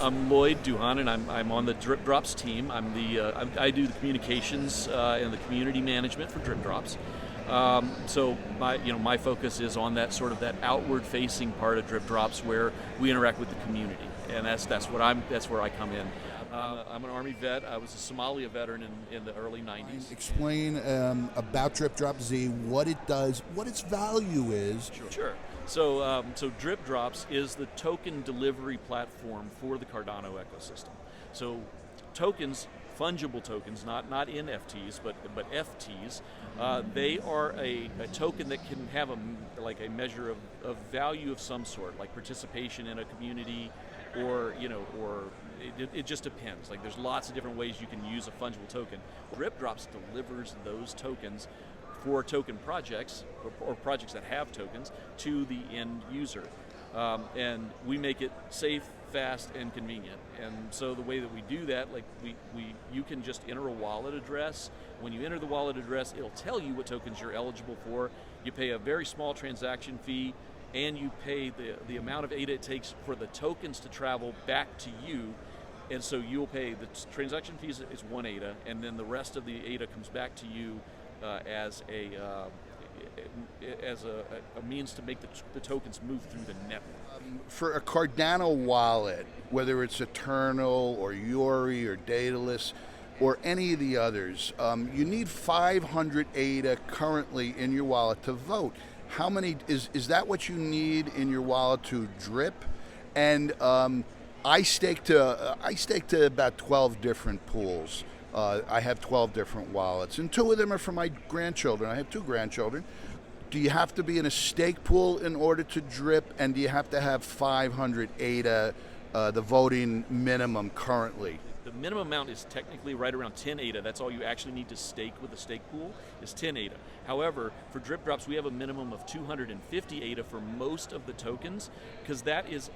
I'm Lloyd Duhan, and I'm on the DripDrops team. I do the communications and the community management for DripDrops. So my focus is on that sort of that outward-facing part of DripDrops where we interact with the community, and that's where I come in. I'm an Army vet. I was a Somalia veteran in the early 90s. Explain about DripDropZ, what it does, what its value is. Sure. So DripDrops is the token delivery platform for the Cardano ecosystem. So tokens, fungible tokens, not NFTs, but FTs, they are a token that can have a measure of value of some sort, like participation in a community, or it just depends. Like there's lots of different ways you can use a fungible token. DripDrops delivers those tokens for token projects or projects that have tokens to the end user, and we make it safe, fast, and convenient. And so the way that we do that, like you can just enter a wallet address. When you enter the wallet address, it'll tell you what tokens you're eligible for. You pay a very small transaction fee, and you pay the amount of ADA it takes for the tokens to travel back to you. And so you'll pay the transaction fees is 1 ADA, and then the rest of the ADA comes back to you as a means to make the tokens move through the network. For a Cardano wallet, whether it's Eternal or Yuri or Daedalus or any of the others, you need 500 ADA currently in your wallet to vote. How many is that what you need in your wallet to drip? And I stake to about 12 different pools. I have 12 different wallets, and 2 of them are for my grandchildren. I have 2 grandchildren. Do you have to be in a stake pool in order to drip, and do you have to have 500 ADA, the voting minimum currently? The minimum amount is technically right around 10 ADA. That's all you actually need to stake with a stake pool is 10 ADA. However, for DripDrops, we have a minimum of 250 ADA for most of the tokens, because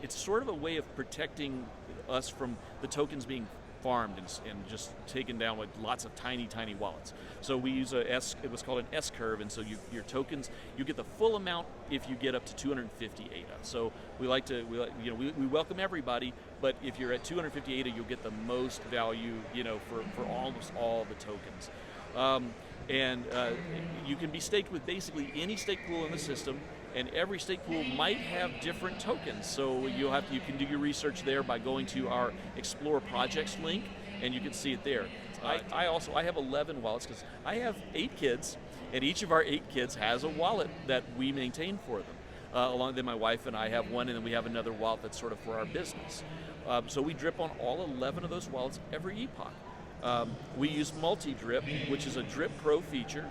it's sort of a way of protecting us from the tokens being farmed and just taken down with lots of tiny wallets. So we use it was called an S curve, and so your tokens, you get the full amount if you get up to 250 ADA. So we welcome everybody, but if you're at 250 ADA, you'll get the most value, for almost all the tokens. And you can be staked with basically any stake pool in the system, and every stake pool might have different tokens. So you can do your research there by going to our Explore Projects link, and you can see it there. I have 11 wallets because I have 8 kids, and each of our 8 kids has a wallet that we maintain for them. Along with my wife and I have one, and then we have another wallet that's sort of for our business. So we drip on all 11 of those wallets every epoch. We use multi-drip, which is a Drip Pro feature.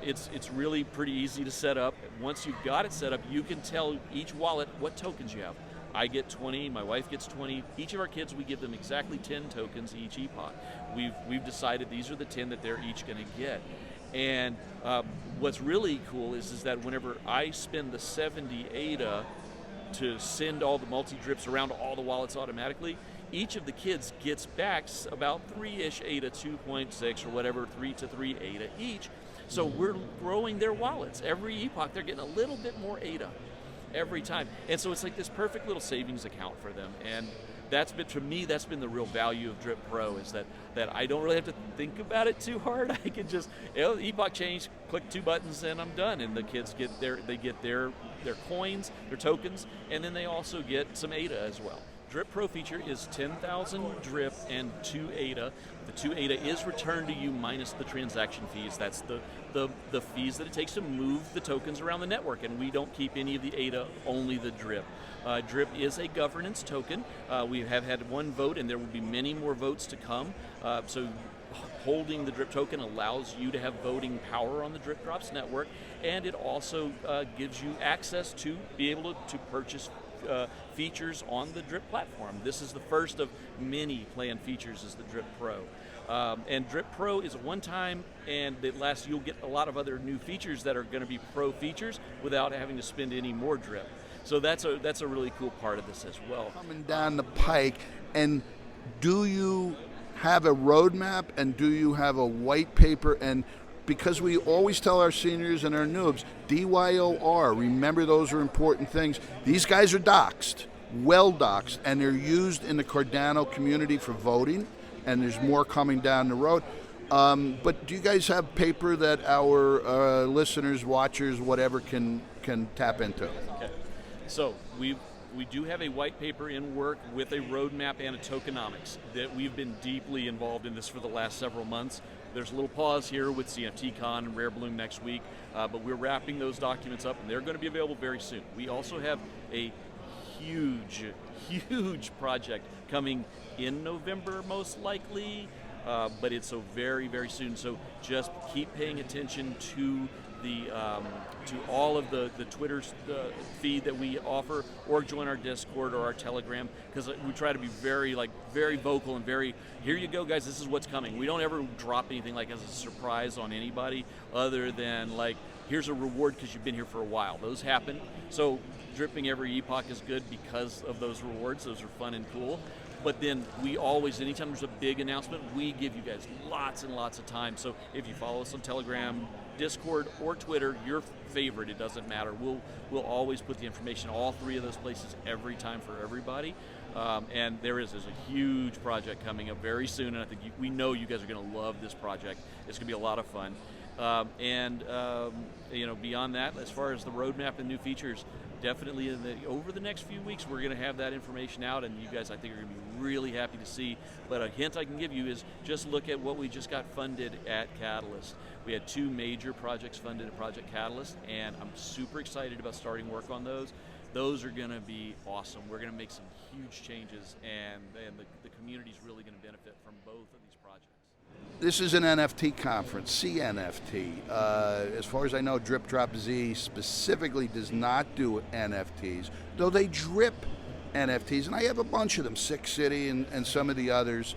It's really pretty easy to set up. Once you've got it set up, you can tell each wallet what tokens you have. I get 20, my wife gets 20. Each of our kids, we give them exactly 10 tokens each epoch. We've decided these are the 10 that they're each going to get. And what's really cool is that whenever I spend the 70 ADA to send all the multi-drips around to all the wallets automatically, each of the kids gets back about 3-ish ADA, 2.6 or whatever, 3 to 3 ADA each. So we're growing their wallets. Every epoch, they're getting a little bit more ADA every time. And so it's like this perfect little savings account for them. And to me, that's been the real value of Drip Pro, is that I don't really have to think about it too hard. I can just, epoch change, click 2 buttons, and I'm done. And the kids get their coins, their tokens, and then they also get some ADA as well. Drip Pro feature is 10,000 drip and 2 ADA. The 2 ADA is returned to you minus the transaction fees. That's the fees that it takes to move the tokens around the network, and we don't keep any of the ADA, only the drip. Drip is a governance token. We have had 1 vote, and there will be many more votes to come. So holding the drip token allows you to have voting power on the DripDrops network, and it also gives you access to be able to purchase features on the Drip platform. This is the first of many planned features, is the Drip Pro. And Drip Pro is a one-time, and you'll get a lot of other new features that are going to be pro features without having to spend any more drip. So that's a really cool part of this as well. Coming down the pike, and do you have a roadmap, and do you have a white paper? And because we always tell our seniors and our noobs, DYOR, remember those are important things. These guys are doxxed. well-doxed, and they're used in the Cardano community for voting, and there's more coming down the road. But do you guys have paper that our listeners, watchers, whatever can tap into? Okay. So we do have a white paper in work with a roadmap and a tokenomics that we've been deeply involved in this for the last several months. There's a little pause here with CNFTcon and Rare Bloom next week, but we're wrapping those documents up, and they're going to be available very soon. We also have a huge project coming in November, most likely, but it's so very, very soon. So just keep paying attention to the to all of the Twitter feed that we offer, or join our Discord or our Telegram, because we try to be very vocal and very, here you go guys, this is what's coming. We don't ever drop anything like as a surprise on anybody, other than like, here's a reward because you've been here for a while. Those happen. So dripping every epoch is good because of those rewards. Those are fun and cool. But then we always, anytime there's a big announcement, we give you guys lots and lots of time. So if you follow us on Telegram, Discord, or Twitter, your favorite, it doesn't matter. We'll always put the information, all three of those places, every time for everybody. And there's a huge project coming up very soon, and I think we know you guys are going to love this project. It's going to be a lot of fun. Beyond that, as far as the roadmap and new features, definitely over the next few weeks, we're going to have that information out, and you guys, I think, are going to be really happy to see. But a hint I can give you is just look at what we just got funded at Catalyst. We had 2 major projects funded at Project Catalyst, and I'm super excited about starting work on those. Those are going to be awesome. We're going to make some huge changes, and the community's really going to benefit from both of these projects. This is an NFT conference, CNFT. As far as I know, DripDropZ specifically does not do NFTs, though they drip NFTs, and I have a bunch of them, Sick City and some of the others.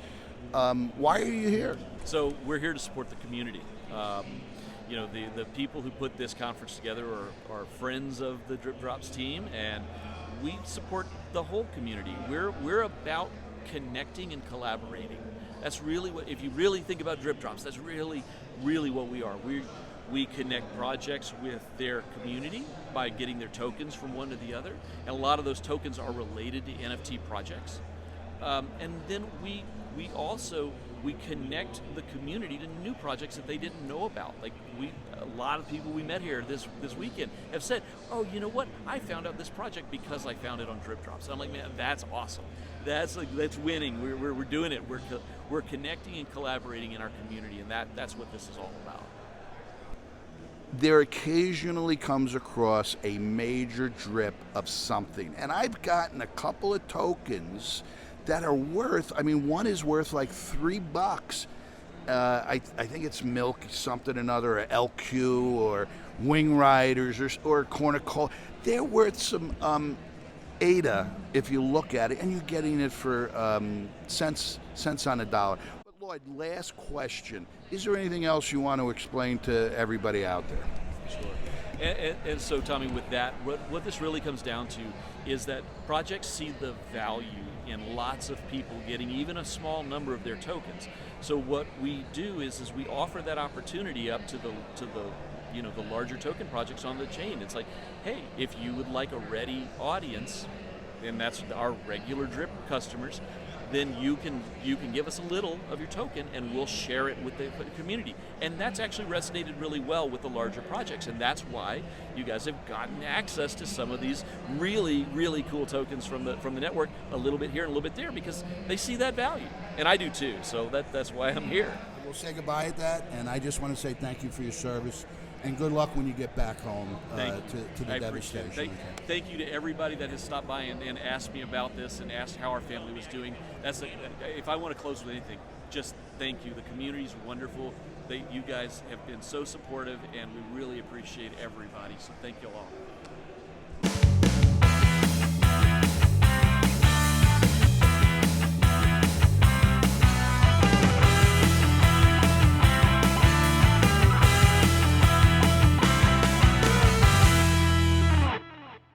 Why are you here? So we're here to support the community. The people who put this conference together are friends of the DripDrops team, and we support the whole community. We're about connecting and collaborating. That's really what, if you really think about DripDrops, that's really, really what we are. We connect projects with their community by getting their tokens from one to the other, and a lot of those tokens are related to NFT projects. And then we connect the community to new projects that they didn't know about. Like a lot of people we met here this weekend have said, oh, you know what? I found out this project because I found it on DripDrops. And I'm like, man, that's awesome. That's winning. We're doing it. We're connecting and collaborating in our community, and that's what this is all about. There occasionally comes across a major drip of something, and I've gotten a couple of tokens that are worth, one is worth like $3. I think it's Milk something another, or LQ, or Wing Riders, or Cornicola. They're worth some ADA if you look at it, and you're getting it for cents on the dollar. But Lloyd, last question. Is there anything else you want to explain to everybody out there? Sure. And so, Tommy, with that, what this really comes down to is that projects see the value in lots of people getting even a small number of their tokens. So what we do is we offer that opportunity up to the larger token projects on the chain. It's like, hey, if you would like a ready audience, and that's our regular drip customers, then you can give us a little of your token and we'll share it with the community. And that's actually resonated really well with the larger projects, and that's why you guys have gotten access to some of these really, really cool tokens from the network, a little bit here and a little bit there, because they see that value. And I do too, so that's why I'm here. We'll say goodbye at that, and I just want to say thank you for your service. And good luck when you get back home to the devastation. Thank you to everybody that has stopped by and asked me about this and asked how our family was doing. If I want to close with anything, just thank you. The community's wonderful. You guys have been so supportive, and we really appreciate everybody. So thank you all.